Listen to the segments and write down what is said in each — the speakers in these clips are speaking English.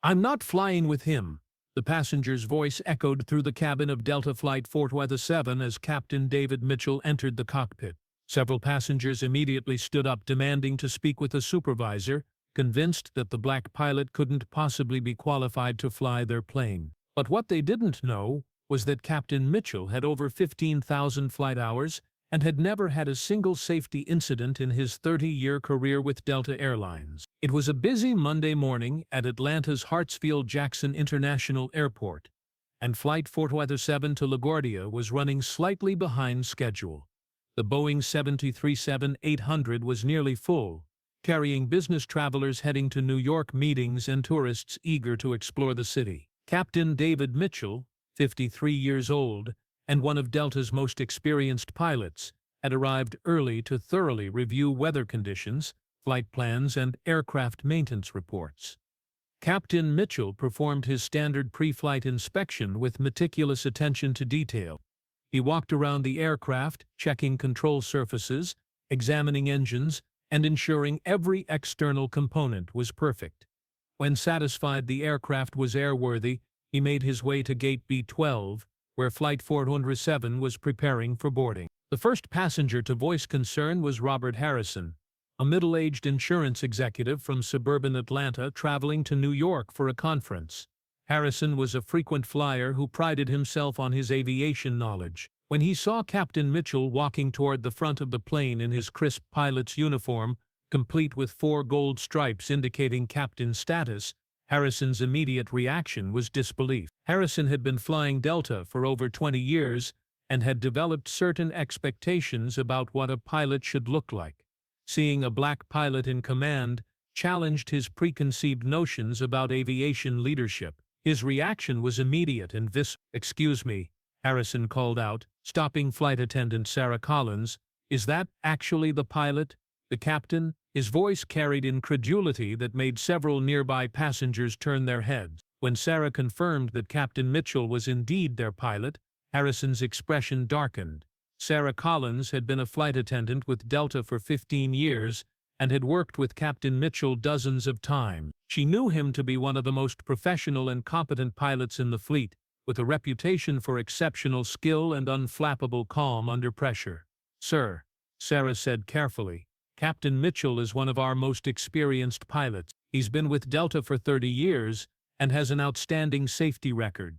"I'm not flying with him," the passenger's voice echoed through the cabin of Delta Flight 427 as Captain David Mitchell entered the cockpit. Several passengers immediately stood up demanding to speak with a supervisor, convinced that the black pilot couldn't possibly be qualified to fly their plane. But what they didn't know was that Captain Mitchell had over 15,000 flight hours and had never had a single safety incident in his 30-year career with Delta Airlines. It was a busy Monday morning at Atlanta's Hartsfield-Jackson International Airport, and Flight 427 to LaGuardia was running slightly behind schedule. The Boeing 737-800 was nearly full, carrying business travelers heading to New York meetings and tourists eager to explore the city. Captain David Mitchell, 53 years old, and one of Delta's most experienced pilots, had arrived early to thoroughly review weather conditions, flight plans, and aircraft maintenance reports. Captain Mitchell performed his standard pre-flight inspection with meticulous attention to detail. He walked around the aircraft, checking control surfaces, examining engines, and ensuring every external component was perfect. When satisfied the aircraft was airworthy, he made his way to Gate B12, where Flight 407 was preparing for boarding. The first passenger to voice concern was Robert Harrison, a middle-aged insurance executive from suburban Atlanta traveling to New York for a conference. Harrison was a frequent flyer who prided himself on his aviation knowledge. When he saw Captain Mitchell walking toward the front of the plane in his crisp pilot's uniform, complete with 4 gold stripes indicating captain status, Harrison's immediate reaction was disbelief. Harrison had been flying Delta for over 20 years and had developed certain expectations about what a pilot should look like. Seeing a black pilot in command challenged his preconceived notions about aviation leadership. His reaction was immediate and visceral. "Excuse me," Harrison called out, stopping flight attendant Sarah Collins. "Is that actually the pilot? The captain?" His voice carried incredulity that made several nearby passengers turn their heads. When Sarah confirmed that Captain Mitchell was indeed their pilot, Harrison's expression darkened. Sarah Collins had been a flight attendant with Delta for 15 years and had worked with Captain Mitchell dozens of times. She knew him to be one of the most professional and competent pilots in the fleet, with a reputation for exceptional skill and unflappable calm under pressure. "Sir," Sarah said carefully, "Captain Mitchell is one of our most experienced pilots. He's been with Delta for 30 years and has an outstanding safety record."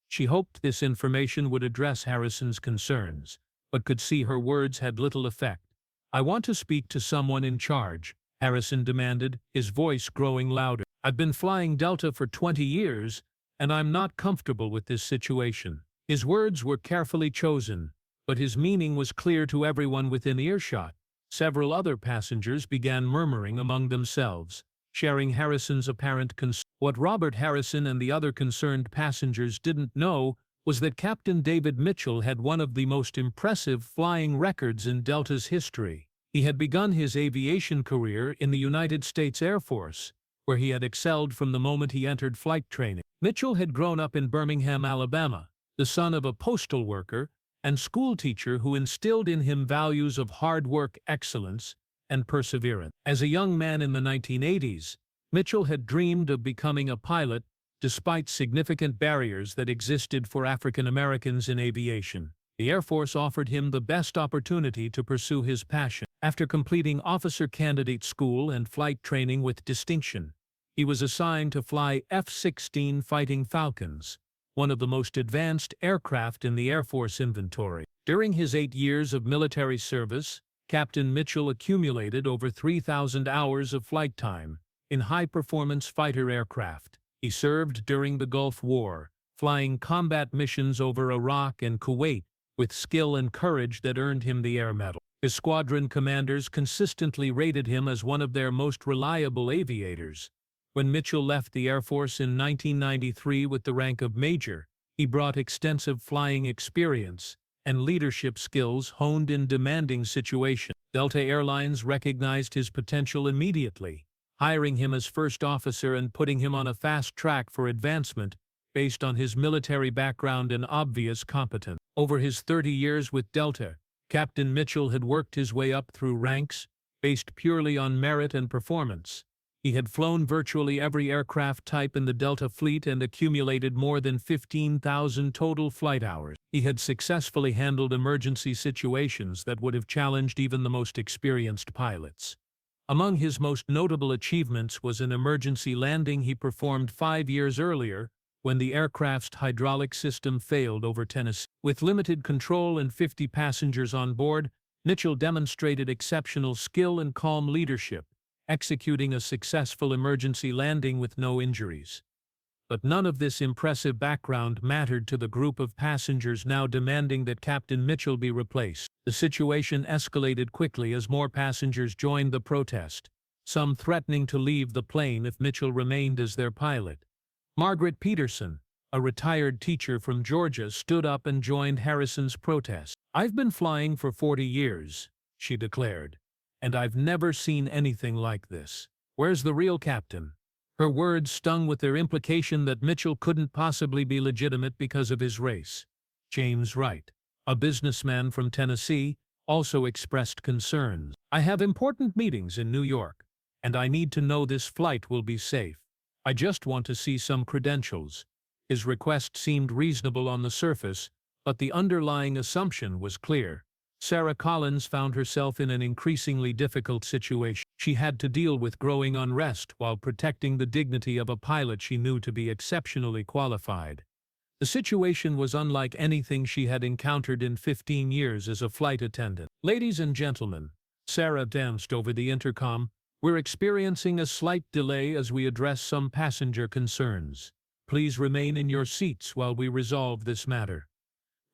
She hoped this information would address Harrison's concerns, but could see her words had little effect. "I want to speak to someone in charge," Harrison demanded, his voice growing louder. "I've been flying Delta for 20 years, and I'm not comfortable with this situation." His words were carefully chosen, but his meaning was clear to everyone within earshot. Several other passengers began murmuring among themselves, sharing Harrison's apparent concern. What Robert Harrison and the other concerned passengers didn't know was that Captain David Mitchell had one of the most impressive flying records in Delta's history. He had begun his aviation career in the United States Air Force, where he had excelled from the moment he entered flight training. Mitchell had grown up in Birmingham, Alabama, the son of a postal worker and schoolteacher who instilled in him values of hard work, excellence, and perseverance. As a young man in the 1980s, Mitchell had dreamed of becoming a pilot despite significant barriers that existed for African Americans in aviation. The Air Force offered him the best opportunity to pursue his passion. After completing officer candidate school and flight training with distinction, he was assigned to fly F-16 Fighting Falcons, one of the most advanced aircraft in the Air Force inventory. During his 8 years of military service, Captain Mitchell accumulated over 3,000 hours of flight time in high-performance fighter aircraft. He served during the Gulf War, flying combat missions over Iraq and Kuwait with skill and courage that earned him the Air Medal. His squadron commanders consistently rated him as one of their most reliable aviators. When Mitchell left the Air Force in 1993 with the rank of major, he brought extensive flying experience and leadership skills honed in demanding situations. Delta Airlines recognized his potential immediately, hiring him as first officer and putting him on a fast track for advancement based on his military background and obvious competence. Over his 30 years with Delta, Captain Mitchell had worked his way up through ranks, based purely on merit and performance. He had flown virtually every aircraft type in the Delta fleet and accumulated more than 15,000 total flight hours. He had successfully handled emergency situations that would have challenged even the most experienced pilots. Among his most notable achievements was an emergency landing he performed 5 years earlier when the aircraft's hydraulic system failed over Tennessee. With limited control and 50 passengers on board, Mitchell demonstrated exceptional skill and calm leadership, executing a successful emergency landing with no injuries. But none of this impressive background mattered to the group of passengers now demanding that Captain Mitchell be replaced. The situation escalated quickly as more passengers joined the protest, some threatening to leave the plane if Mitchell remained as their pilot. Margaret Peterson, a retired teacher from Georgia, stood up and joined Harrison's protest. "I've been flying for 40 years, she declared, "and I've never seen anything like this. Where's the real captain?" Her words stung with their implication that Mitchell couldn't possibly be legitimate because of his race. James Wright, a businessman from Tennessee, also expressed concerns. "I have important meetings in New York, and I need to know this flight will be safe. I just want to see some credentials." His request seemed reasonable on the surface, but the underlying assumption was clear. Sarah Collins found herself in an increasingly difficult situation. She had to deal with growing unrest while protecting the dignity of a pilot she knew to be exceptionally qualified. The situation was unlike anything she had encountered in 15 years as a flight attendant. "Ladies and gentlemen," Sarah danced over the intercom, "we're experiencing a slight delay as we address some passenger concerns. Please remain in your seats while we resolve this matter."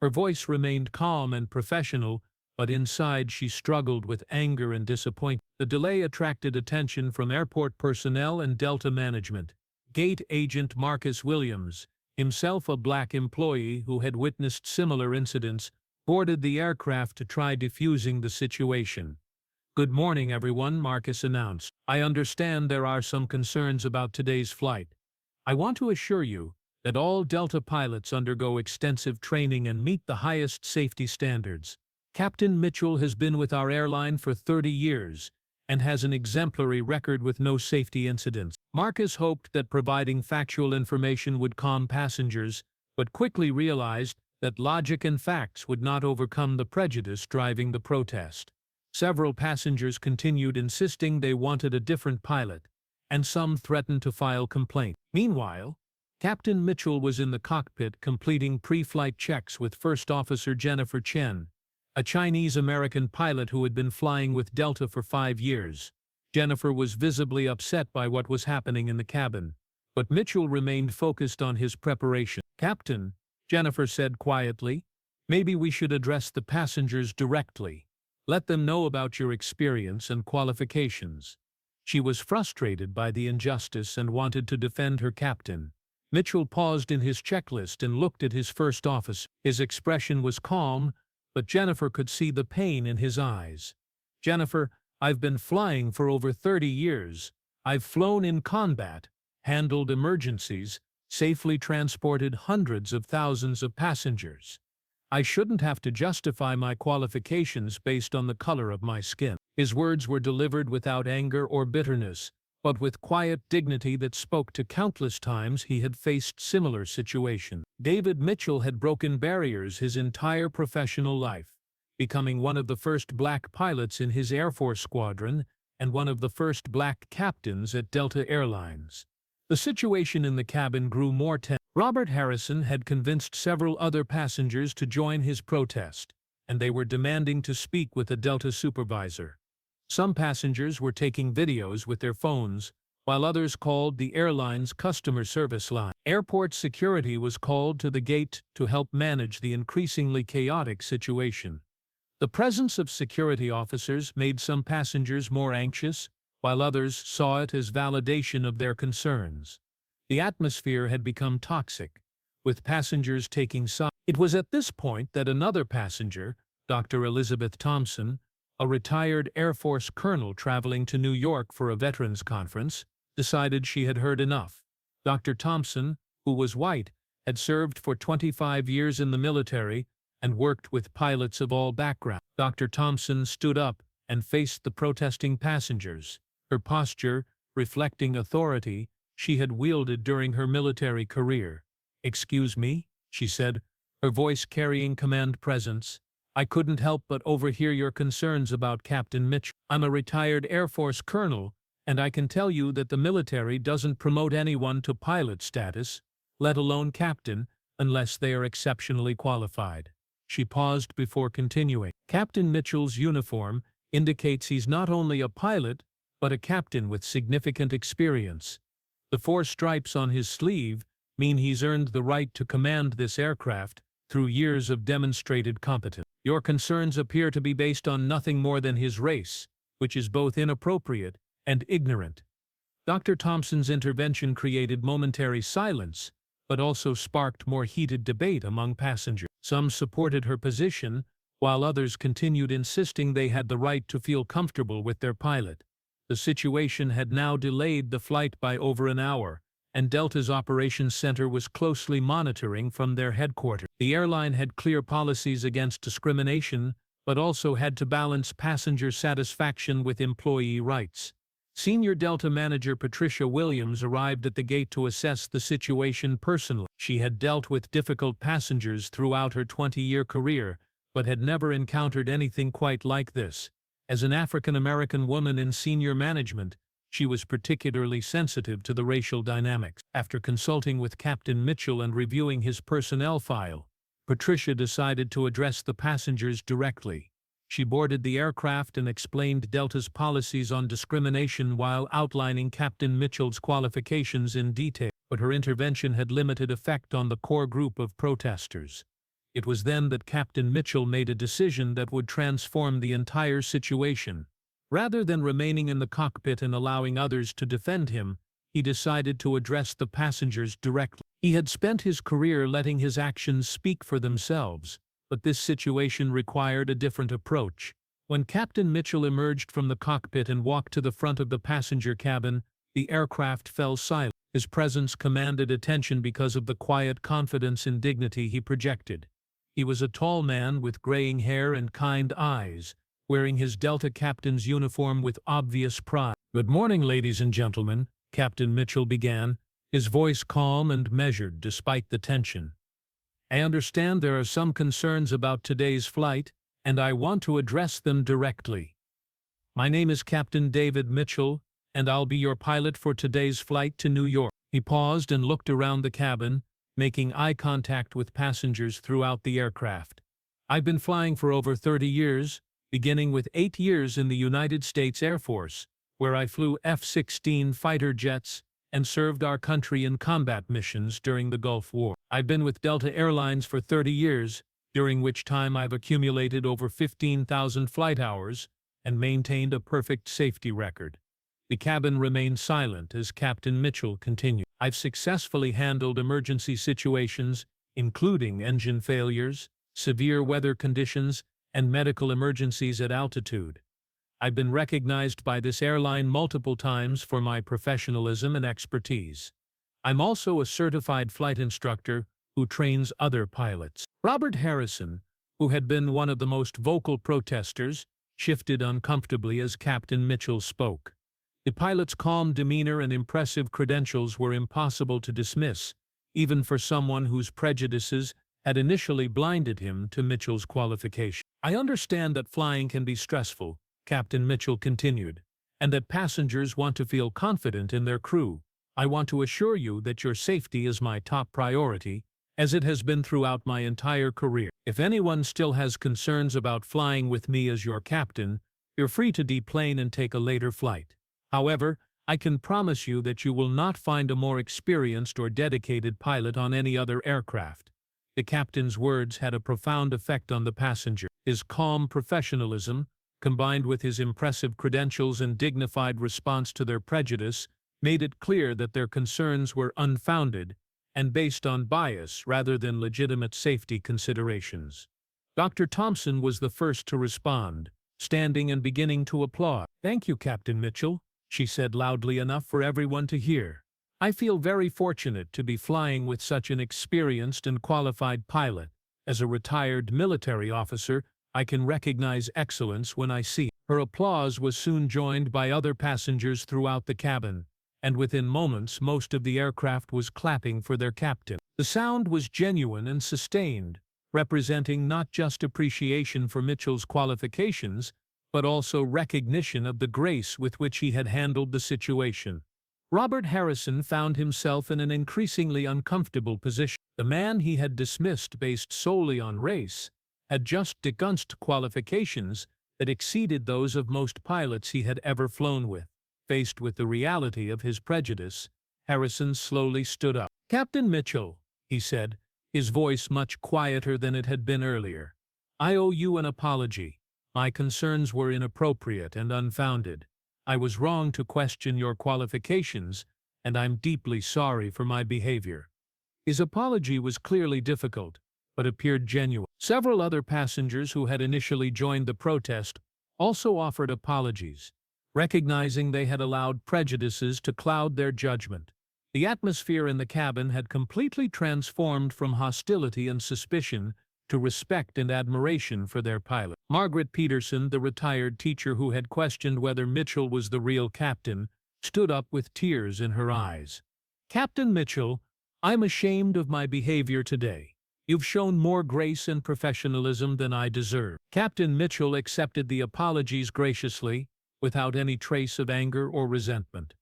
Her voice remained calm and professional, but inside she struggled with anger and disappointment. The delay attracted attention from airport personnel and Delta management. Gate agent Marcus Williams, himself a black employee who had witnessed similar incidents, boarded the aircraft to try defusing the situation. "Good morning, everyone," Marcus announced. "I understand there are some concerns about today's flight. I want to assure you that all Delta pilots undergo extensive training and meet the highest safety standards. Captain Mitchell has been with our airline for 30 years and has an exemplary record with no safety incidents." Marcus hoped that providing factual information would calm passengers, but quickly realized that logic and facts would not overcome the prejudice driving the protest. Several passengers continued insisting they wanted a different pilot, and some threatened to file complaints. Meanwhile, Captain Mitchell was in the cockpit completing pre-flight checks with First Officer Jennifer Chen, a Chinese-American pilot who had been flying with Delta for 5 years. Jennifer was visibly upset by what was happening in the cabin, but Mitchell remained focused on his preparation. "Captain," Jennifer said quietly, "maybe we should address the passengers directly. Let them know about your experience and qualifications." She was frustrated by the injustice and wanted to defend her captain. Mitchell paused in his checklist and looked at his first officer. His expression was calm, but Jennifer could see the pain in his eyes. "Jennifer, I've been flying for over 30 years. I've flown in combat, handled emergencies, safely transported hundreds of thousands of passengers. I shouldn't have to justify my qualifications based on the color of my skin." His words were delivered without anger or bitterness, but with quiet dignity that spoke to countless times he had faced similar situations. David Mitchell had broken barriers his entire professional life, becoming one of the first black pilots in his Air Force squadron and one of the first black captains at Delta Airlines. The situation in the cabin grew more tense. Robert Harrison had convinced several other passengers to join his protest, and they were demanding to speak with a Delta supervisor. Some passengers were taking videos with their phones, while others called the airline's customer service line. Airport security was called to the gate to help manage the increasingly chaotic situation. The presence of security officers made some passengers more anxious, while others saw it as validation of their concerns. The atmosphere had become toxic, with passengers taking sides. It was at this point that another passenger, Dr. Elizabeth Thompson, a retired Air Force colonel traveling to New York for a veterans conference, decided she had heard enough. Dr. Thompson, who was white, had served for 25 years in the military and worked with pilots of all backgrounds. Dr. Thompson stood up and faced the protesting passengers. Her posture, reflecting authority she had wielded during her military career. "Excuse me," she said, her voice carrying command presence. "I couldn't help but overhear your concerns about Captain Mitchell. I'm a retired Air Force colonel, and I can tell you that the military doesn't promote anyone to pilot status, let alone captain, unless they are exceptionally qualified." She paused before continuing. "Captain Mitchell's uniform indicates he's not only a pilot, but a captain with significant experience. The 4 stripes on his sleeve mean he's earned the right to command this aircraft through years of demonstrated competence. Your concerns appear to be based on nothing more than his race, which is both inappropriate and ignorant." Dr. Thompson's intervention created momentary silence, but also sparked more heated debate among passengers. Some supported her position, while others continued insisting they had the right to feel comfortable with their pilot. The situation had now delayed the flight by over an hour, and Delta's operations center was closely monitoring from their headquarters. The airline had clear policies against discrimination, but also had to balance passenger satisfaction with employee rights. Senior Delta manager Patricia Williams arrived at the gate to assess the situation personally. She had dealt with difficult passengers throughout her 20-year career, but had never encountered anything quite like this. As an African-American woman in senior management, she was particularly sensitive to the racial dynamics. After consulting with Captain Mitchell and reviewing his personnel file, Patricia decided to address the passengers directly. She boarded the aircraft and explained Delta's policies on discrimination while outlining Captain Mitchell's qualifications in detail, but her intervention had limited effect on the core group of protesters. It was then that Captain Mitchell made a decision that would transform the entire situation. Rather than remaining in the cockpit and allowing others to defend him, he decided to address the passengers directly. He had spent his career letting his actions speak for themselves, but this situation required a different approach. When Captain Mitchell emerged from the cockpit and walked to the front of the passenger cabin, the aircraft fell silent. His presence commanded attention because of the quiet confidence and dignity he projected. He was a tall man with graying hair and kind eyes, wearing his Delta captain's uniform with obvious pride. "Good morning, ladies and gentlemen," Captain Mitchell began, his voice calm and measured despite the tension. "I understand there are some concerns about today's flight, and I want to address them directly. My name is Captain David Mitchell, and I'll be your pilot for today's flight to New York." He paused and looked around the cabin, making eye contact with passengers throughout the aircraft. "I've been flying for over 30 years, beginning with 8 years in the United States Air Force, where I flew F-16 fighter jets and served our country in combat missions during the Gulf War. I've been with Delta Airlines for 30 years, during which time I've accumulated over 15,000 flight hours and maintained a perfect safety record." The cabin remained silent as Captain Mitchell continued. "I've successfully handled emergency situations, including engine failures, severe weather conditions, and medical emergencies at altitude. I've been recognized by this airline multiple times for my professionalism and expertise. I'm also a certified flight instructor who trains other pilots." Robert Harrison, who had been one of the most vocal protesters, shifted uncomfortably as Captain Mitchell spoke. The pilot's calm demeanor and impressive credentials were impossible to dismiss, even for someone whose prejudices had initially blinded him to Mitchell's qualification. "I understand that flying can be stressful," Captain Mitchell continued, "and that passengers want to feel confident in their crew. I want to assure you that your safety is my top priority, as it has been throughout my entire career. If anyone still has concerns about flying with me as your captain, you're free to deplane and take a later flight. However, I can promise you that you will not find a more experienced or dedicated pilot on any other aircraft." The captain's words had a profound effect on the passenger. His calm professionalism, combined with his impressive credentials and dignified response to their prejudice, made it clear that their concerns were unfounded and based on bias rather than legitimate safety considerations. Dr. Thompson was the first to respond, standing and beginning to applaud. "Thank you, Captain Mitchell," she said loudly enough for everyone to hear. "I feel very fortunate to be flying with such an experienced and qualified pilot. As a retired military officer, I can recognize excellence when I see it." Her applause was soon joined by other passengers throughout the cabin, and within moments most of the aircraft was clapping for their captain. The sound was genuine and sustained, representing not just appreciation for Mitchell's qualifications, but also recognition of the grace with which he had handled the situation. Robert Harrison found himself in an increasingly uncomfortable position. The man he had dismissed based solely on race had just discussed qualifications that exceeded those of most pilots he had ever flown with. Faced with the reality of his prejudice, Harrison slowly stood up. "Captain Mitchell," he said, his voice much quieter than it had been earlier, "I owe you an apology. My concerns were inappropriate and unfounded. I was wrong to question your qualifications, and I'm deeply sorry for my behavior." His apology was clearly difficult, but appeared genuine. Several other passengers who had initially joined the protest also offered apologies, recognizing they had allowed prejudices to cloud their judgment. The atmosphere in the cabin had completely transformed from hostility and suspicion to respect and admiration for their pilot. Margaret Peterson, the retired teacher who had questioned whether Mitchell was the real captain, stood up with tears in her eyes. "Captain Mitchell, I'm ashamed of my behavior today. You've shown more grace and professionalism than I deserve." Captain Mitchell accepted the apologies graciously, without any trace of anger or resentment.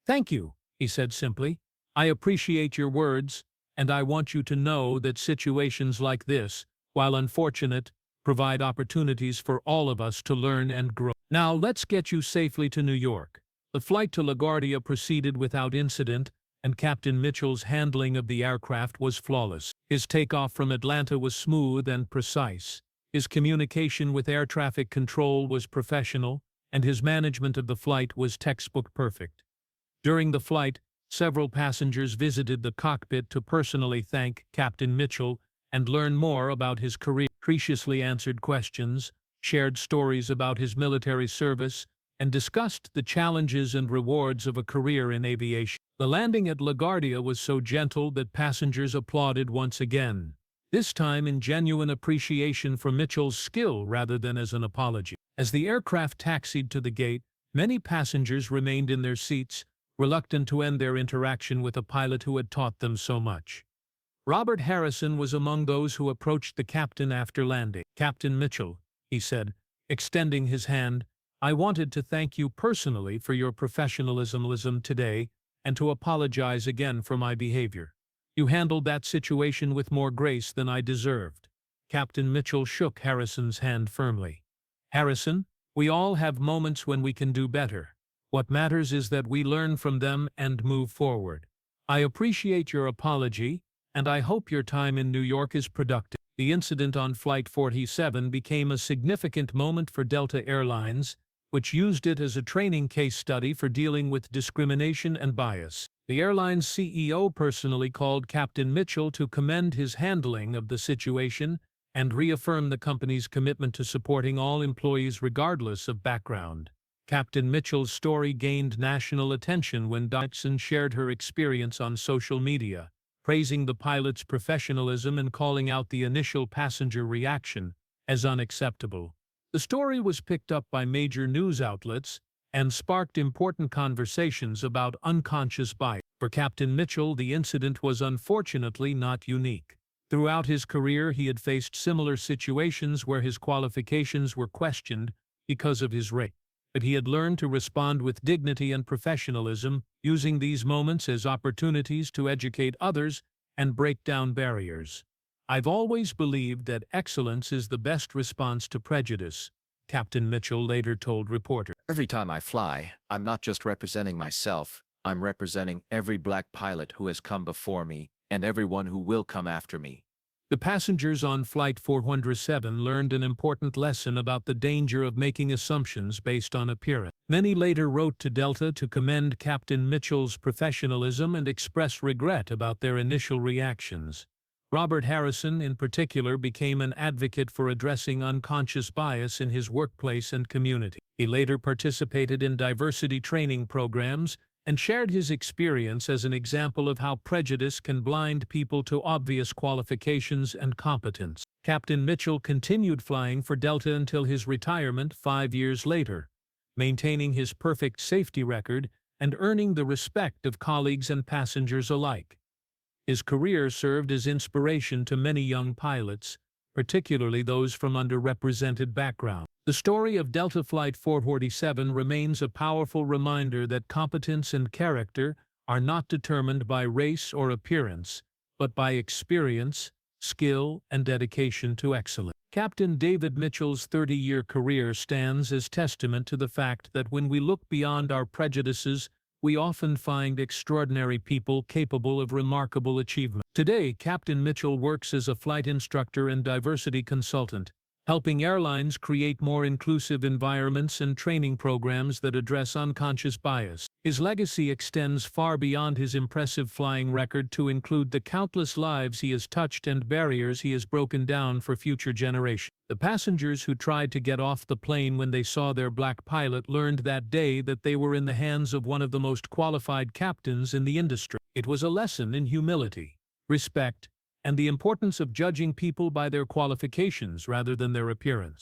"Thank you," he said simply. "I appreciate your words, and I want you to know that situations like this, while unfortunate, provide opportunities for all of us to learn and grow. Now let's get you safely to New York." The flight to LaGuardia proceeded without incident, and Captain Mitchell's handling of the aircraft was flawless. His takeoff from Atlanta was smooth and precise. His communication with air traffic control was professional, and his management of the flight was textbook perfect. During the flight, several passengers visited the cockpit to personally thank Captain Mitchell and learn more about his career, preciously answered questions, shared stories about his military service, and discussed the challenges and rewards of a career in aviation. The landing at LaGuardia was so gentle that passengers applauded once again, this time in genuine appreciation for Mitchell's skill rather than as an apology. As the aircraft taxied to the gate, many passengers remained in their seats, reluctant to end their interaction with a pilot who had taught them so much. Robert Harrison was among those who approached the captain after landing. "Captain Mitchell," he said, extending his hand, "I wanted to thank you personally for your professionalism today and to apologize again for my behavior. You handled that situation with more grace than I deserved." Captain Mitchell shook Harrison's hand firmly. "Harrison, we all have moments when we can do better. What matters is that we learn from them and move forward. I appreciate your apology, and I hope your time in New York is productive." The incident on Flight 47 became a significant moment for Delta Airlines, which used it as a training case study for dealing with discrimination and bias. The airline's CEO personally called Captain Mitchell to commend his handling of the situation and reaffirm the company's commitment to supporting all employees regardless of background. Captain Mitchell's story gained national attention when Dixon shared her experience on social media, praising the pilot's professionalism and calling out the initial passenger reaction as unacceptable. The story was picked up by major news outlets and sparked important conversations about unconscious bias. For Captain Mitchell, the incident was unfortunately not unique. Throughout his career, he had faced similar situations where his qualifications were questioned because of his race. But he had learned to respond with dignity and professionalism, using these moments as opportunities to educate others and break down barriers. "I've always believed that excellence is the best response to prejudice," Captain Mitchell later told reporters. "Every time I fly, I'm not just representing myself, I'm representing every black pilot who has come before me and everyone who will come after me." The passengers on Flight 407 learned an important lesson about the danger of making assumptions based on appearance. Many later wrote to Delta to commend Captain Mitchell's professionalism and express regret about their initial reactions. Robert Harrison, in particular, became an advocate for addressing unconscious bias in his workplace and community. He later participated in diversity training programs and shared his experience as an example of how prejudice can blind people to obvious qualifications and competence. Captain Mitchell continued flying for Delta until his retirement 5 years later, maintaining his perfect safety record and earning the respect of colleagues and passengers alike. His career served as inspiration to many young pilots, particularly those from underrepresented backgrounds. The story of Delta Flight 447 remains a powerful reminder that competence and character are not determined by race or appearance, but by experience, skill, and dedication to excellence. Captain David Mitchell's 30-year career stands as testament to the fact that when we look beyond our prejudices, we often find extraordinary people capable of remarkable achievement. Today, Captain Mitchell works as a flight instructor and diversity consultant, helping airlines create more inclusive environments and training programs that address unconscious bias. His legacy extends far beyond his impressive flying record to include the countless lives he has touched and barriers he has broken down for future generations. The passengers who tried to get off the plane when they saw their black pilot learned that day that they were in the hands of one of the most qualified captains in the industry. It was a lesson in humility, respect, and the importance of judging people by their qualifications rather than their appearance.